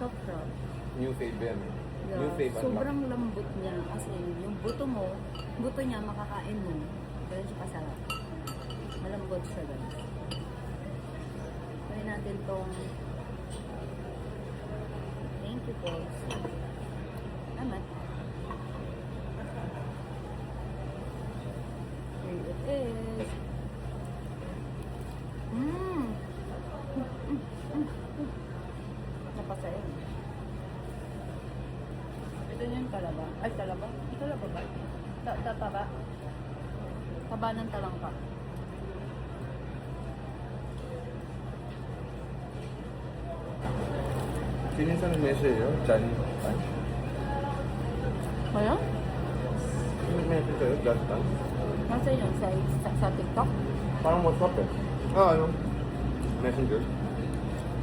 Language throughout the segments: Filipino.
Soft crab. New fave yan. Yeah. New fave Sobrang lambot niya. Kasi yung buto niya makakain mo. Ganun siya kasarap. Malambot siya guys. Try natin tong thank you po. Amat. Here it is. Napasaya. Ito yung talaba. Ay, talaba? Talaba ba? Taba? Taba ng talangka. Sino yung sa nag-message yun? Chan? Kaya? Sino nag-message sa'yo? Last time? Nasa yun? Sa TikTok? Parang WhatsApp eh. Ah, ano? Messenger?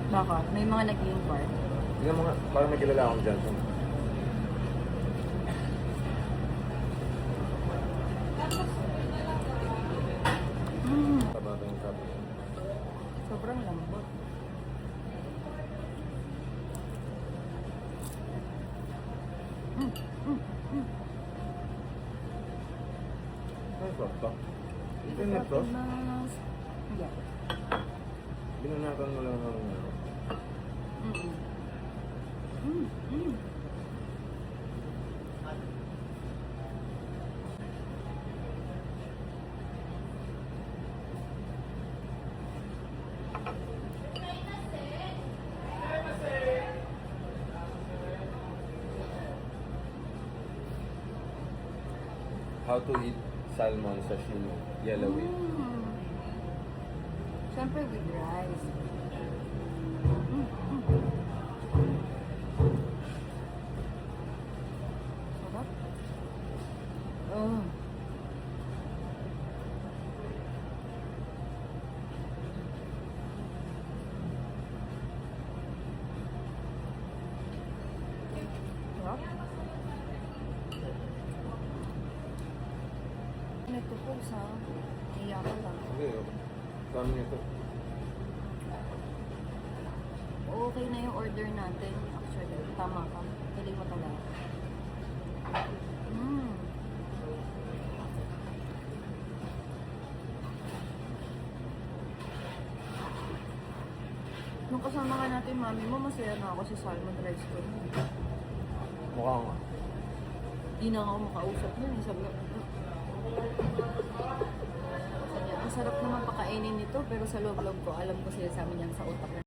Baka. May mga nag-inquire. Tingnan mo nga, parang may kilala akong dyan. Taba ba yung sabi niya? Sobrang lambot. Ay, sauce to. Ito yung next sauce? Hindi. Binanatan mo lang ng ano. How to eat salmon sashimi, yellowing. Siyempre with rice. Sarap. Oh. Sarap. Ito po sa iyakan lang. Hindi, dami nito. Okay na yung order natin. Actually, tama ka. Galing mo talaga. Nung kasama ka natin, mami mo, masaya na ako sa salmon rice ko. Mukha nga. Di na ako makausap nun. Sabi ko, ang sarap naman pakainin nito, pero sa loob-loob ko, alam ko sila sa amin yan sa utak.